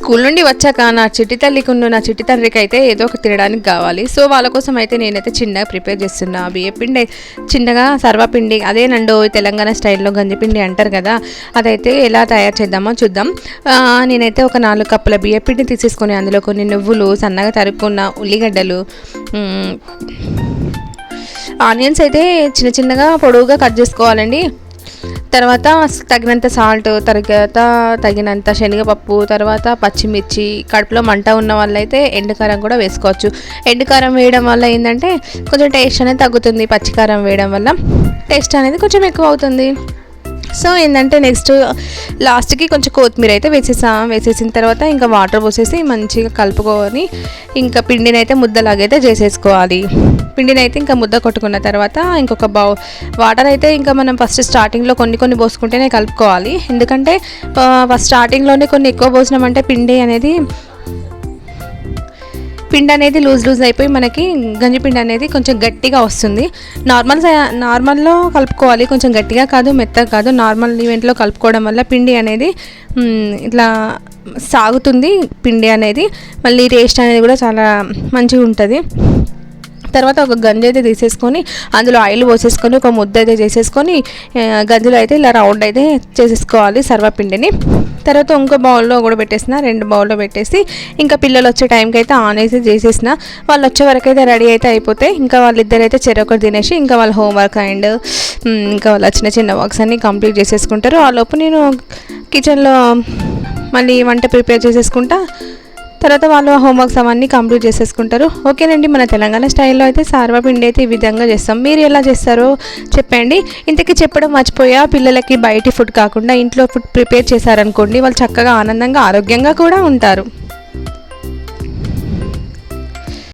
School నుండి వచ్చాక నా చిట్టి తండ్రికి అయితే ఏదో ఒక తినడానికి కావాలి. సో వాళ్ళ కోసం అయితే నేనైతే చిన్నగా ప్రిపేర్ చేస్తున్నా. బియ్యపిండి చిన్నగా సర్వపిండి, అదేనండో తెలంగాణ స్టైల్లో గంజిపిండి అంటారు కదా, అదైతే ఎలా తయారు చేద్దామో చూద్దాం. నేనైతే ఒక 4 కప్పుల బియ్యపిండి తీసేసుకొని అందులో కొన్ని నువ్వులు, సన్నగా తరుక్కున్న ఉల్లిగడ్డలు, ఆనియన్స్ అయితే చిన్న చిన్నగా పొడవుగా కట్ చేసుకోవాలండి. తర్వాత తగినంత సాల్ట్, తర్వాత తగినంత శనగపప్పు, తర్వాత పచ్చిమిర్చి, కడుపులో మంట ఉన్న వాళ్ళైతే ఎండుకారం కూడా వేసుకోవచ్చు. ఎండుకారం వేయడం వల్ల ఏంటంటే కొంచెం టేస్ట్ అనేది తగ్గుతుంది, పచ్చికారం వేయడం వల్ల టేస్ట్ అనేది కొంచెం ఎక్కువ అవుతుంది. సో ఏంటంటే నెక్స్ట్ లాస్ట్కి కొంచెం కొత్తిమీర అయితే వేసేసిన తర్వాత ఇంకా వాటర్ పోసేసి మంచిగా కలుపుకొని ఇంకా పిండిని అయితే ముద్దలాగైతే చేసేసుకోవాలి. పిండిని అయితే ఇంకా ముద్ద కొట్టుకున్న తర్వాత ఇంకొక వాటర్ అయితే ఇంకా మనం ఫస్ట్ స్టార్టింగ్లో కొన్ని పోసుకుంటేనే కలుపుకోవాలి. ఎందుకంటే ఫస్ట్ స్టార్టింగ్లోనే కొన్ని ఎక్కువ పోసినామంటే పిండి అనేది లూజ్ అయిపోయి మనకి గంజిపిండి అనేది కొంచెం గట్టిగా వస్తుంది. నార్మల్లో కలుపుకోవాలి, కొంచెం గట్టిగా కాదు, మెత్తగా కాదు, నార్మల్ ఈవెంట్లో కలుపుకోవడం వల్ల పిండి అనేది ఇట్లా సాగుతుంది. పిండి అనేది మళ్ళీ టేస్ట్ అనేది కూడా చాలా మంచిగా ఉంటుంది. తర్వాత ఒక గంజి అయితే తీసేసుకొని అందులో ఆయిల్ పోసేసుకొని ఒక ముద్ద అయితే చేసేసుకొని గంజిలో అయితే ఇలా రౌండ్ అయితే చేసేసుకోవాలి సర్వపిండిని. తర్వాత ఇంకో బౌల్లో కూడా పెట్టేసిన, 2 బౌల్లో పెట్టేసి ఇంకా పిల్లలు వచ్చే టైంకి అయితే ఆన్ అయితే చేసేసిన. వాళ్ళు వచ్చే వరకు అయితే రెడీ అయితే అయిపోతే ఇంకా వాళ్ళిద్దరు అయితే చెరొకటి తినేసి ఇంకా వాళ్ళ హోంవర్క్ అండ్ ఇంకా వాళ్ళ చిన్న వర్క్స్ అన్నీ కంప్లీట్ చేసేసుకుంటారు. ఆ లోపు నేను కిచెన్లో మళ్ళీ వంట ప్రిపేర్ చేసేసుకుంటా. తర్వాత వాళ్ళు హోంవర్క్స్ అవన్నీ కంప్లీట్ చేసేసుకుంటారు. ఓకేనండి, మన తెలంగాణ స్టైల్లో అయితే సర్వపిండి అయితే ఈ విధంగా చేస్తాం. మీరు ఎలా చేస్తారో చెప్పండి. ఇంతకీ చెప్పడం మర్చిపోయా, పిల్లలకి బయటి ఫుడ్ కాకుండా ఇంట్లో ఫుడ్ ప్రిపేర్ చేశారనుకోండి, వాళ్ళు చక్కగా ఆనందంగా ఆరోగ్యంగా కూడా ఉంటారు.